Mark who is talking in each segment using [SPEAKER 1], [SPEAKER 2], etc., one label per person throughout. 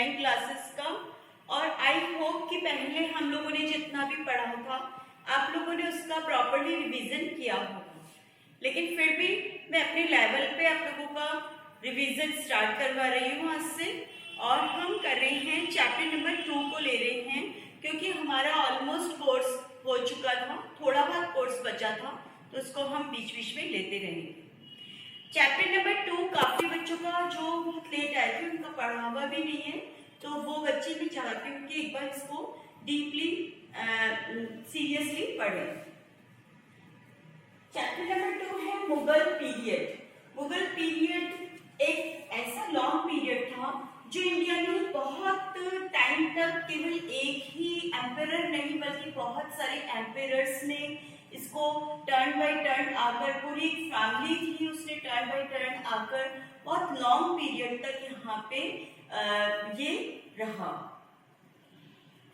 [SPEAKER 1] Online classes का। और I hope कि पहले हम लोगों ने जितना भी पढ़ा था आप लोगों ने उसका प्रॉपरली रिवीजन किया होगा, लेकिन फिर भी मैं अपने लेवल पे आप लोगों का रिवीजन स्टार्ट करवा रही हूँ आज से। और हम कर रहे हैं चैप्टर नंबर 2 को ले रहे हैं, क्योंकि हमारा ऑलमोस्ट कोर्स हो चुका था, थोड़ा बहुत कोर्स बचा था, तो उसको हम बीच बीच में लेते रहेंगे। चैप्टर नंबर 2 काफी बच्चों का जो बहुत लेट आए थे उनका पढ़ा हुआ भी नहीं है, तो वो बच्चे भी चाहते हैं कि एक बार इसको डीपली सीरियसली पढ़ें। चैप्टर नंबर 2 है मुगल पीरियड। मुगल पीरियड एक ऐसा लॉन्ग पीरियड था जो इंडिया में बहुत टाइम तक केवल एक ही एम्परर नहीं बल्कि बहुत सारे एम्परर्स ने इसको टर्न बाय टर्न आकर, पूरी फैमिली थी उसने टर्न बाय टर्न आकर बहुत लॉन्ग पीरियड तक यहाँ पे ये रहा।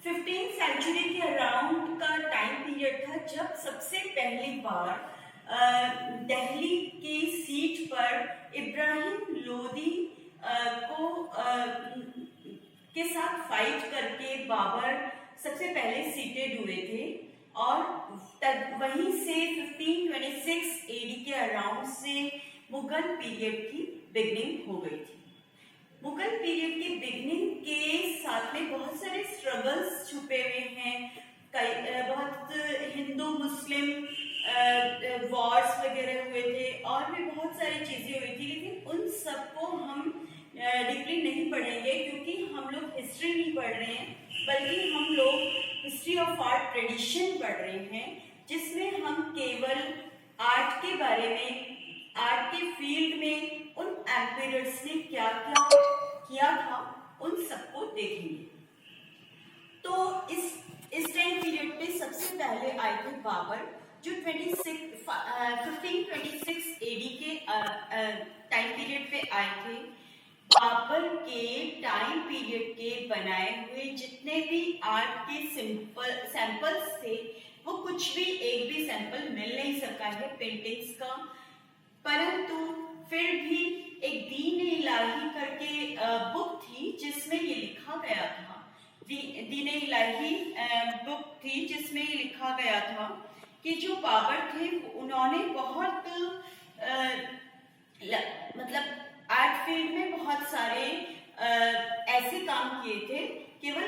[SPEAKER 1] 15th सेंचुरी के अराउंड का टाइम पीरियड था जब सबसे पहली बार दिल्ली की सीट पर इब्राहिम लोदी को के साथ फाइट करके बाबर सबसे पहले सीटेड हुए थे, और वहीं से 1526 एडी के अराउंड से मुगल पीरियड की बिगनिंग हो गई थी। मुगल पीरियड की बिगनिंग के साथ में बहुत सारे स्ट्रगल्स छुपे हुए हैं, बहुत हिंदू मुस्लिम वॉर्स वगैरह हुए थे और भी बहुत सारी चीजें हुई थी, लेकिन उन सबको हम डीपली नहीं पढ़ेंगे क्योंकि हम लोग हिस्ट्री नहीं पढ़ रहे हैं, बल्कि हम लोग हिस्ट्री ऑफ आर्ट ट्रेडिशन पढ़ रहे हैं, जिसमें हम केवल आर्ट के बारे में, आर्ट के फील्ड में उन एम्परर्स ने क्या क्या किया था उन सबको देखेंगे। तो इस टाइम पीरियड पे सबसे पहले आए थे बाबर, जो 1526 एडी के टाइम पीरियड पे आए थे। बाबर के टाइम पीरियड के बनाए हुए जितने भी आर्ट के सैंपल्स थे वो कुछ भी एक भी सैंपल मिल नहीं सका है पेंटिंग्स का, परंतु फिर भी एक दीन इलाही करके बुक थी जिसमें ये लिखा गया था, दीन इलाही बुक थी जिसमें ये लिखा गया था कि जो बाबर थे उन्होंने बहुत मतलब आर्ट फील्ड में बहुत सारे ऐसे काम किए थे। केवल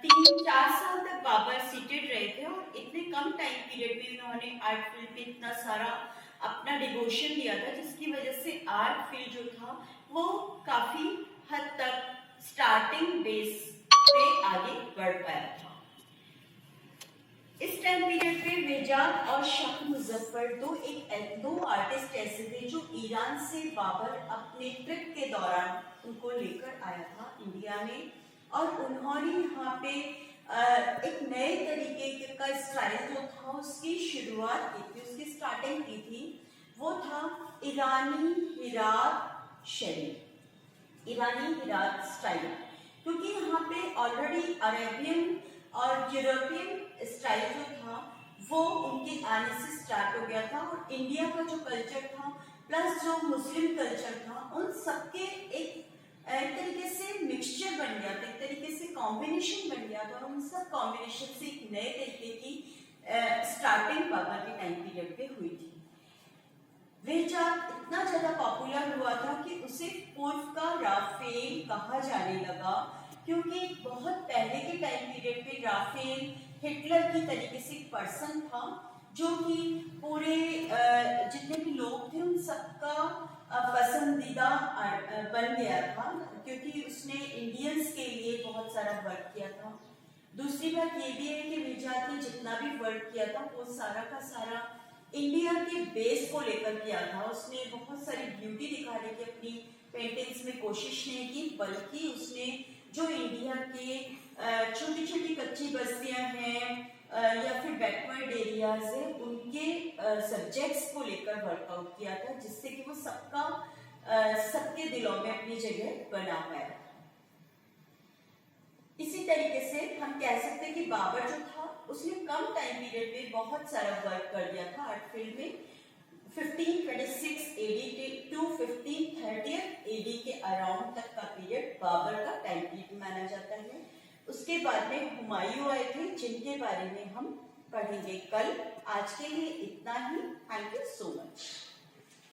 [SPEAKER 1] 3-4 साल तक बाबर सीटेड रहे थे और इतने कम टाइम पीरियड में उन्होंने आर्ट फील्ड में इतना सारा अपना डिवोशन दिया था, जिसकी वजह से आर्ट फील्ड जो था वो काफी हद तक स्टार्टिंग बेस पे आगे बढ़ पाया था। इस टाइम पीरियड पे वेजाद और शाह मुजफ्फर दो आर्टिस्ट ऐसे थे जो ईरान से बाबर अपने ट्रिप के दौरान उनको लेकर आया था इंडिया में, और उन्होंने यहाँ पे एक नए तरीके का स्टाइल जो था उसकी शुरुआत की थी, उसकी स्टार्टिंग की थी, वो था ईरानी हिरात शैली, ईरानी हिरात स्टाइल, क्योंकि यहाँ पे ऑलरेडी अरेबियन और यूरोपियन स्टाइल जो था वो उनके आने से स्टार्ट हो गया था, और इंडिया का जो कल्चर था प्लस जो मुस्लिम कल्चर था उन सबके एक तरीके से मिक्सचर बन गया था, एक तरीके से कॉम्बिनेशन बन गया था, और उन सब कॉम्बिनेशन से एक नए तरीके की स्टार्टिंग बाबर के टाइम पीरियड पे हुई थी। वेजाद इतना ज्यादा पॉपुलर हुआ था कि उसे पूर्व का राफेल कहा जाने लगा, क्योंकि बहुत पहले के टाइम पीरियड पे राफेल हिटलर की तरीके से एक पर्सन था जो कि पूरे जितने भी लोग थे उन सबका पसंदीदा बन गया था, क्योंकि उसने इंडियंस के लिए बहुत सारा वर्क किया था। दूसरी बात ये भी है कि वेजाद ने जितना भी वर्क किया था वो सारा का सारा इंडिया के बेस को लेकर किया था। उसने बहुत सारी ब्यूटी दिखाने की अपनी पेंटिंग्स में कोशिश नहीं की, बल्कि उसने जो इंडिया के छोटी छोटी कच्ची बस्तियां हैं या फिर बैकवर्ड एरियाज है उनके सब्जेक्ट्स को लेकर वर्कआउट किया था, जिससे कि वो सबके दिलों में अपनी जगह बना पाया। इसी तरीके से हम कह सकते हैं कि बाबर जो था उसने कम टाइम पीरियड में बहुत सारा वर्क कर दिया था आर्ट फील्ड में। 1526 एडी टू 1530 एडी के अराउंड तक का पीरियड पीरियड बाबर का टाइम पीरियड माना जाता है। उसके बाद में हुमायूं आए थे, जिनके बारे में हम पढ़ेंगे कल। आज के लिए इतना ही। Thank you so much.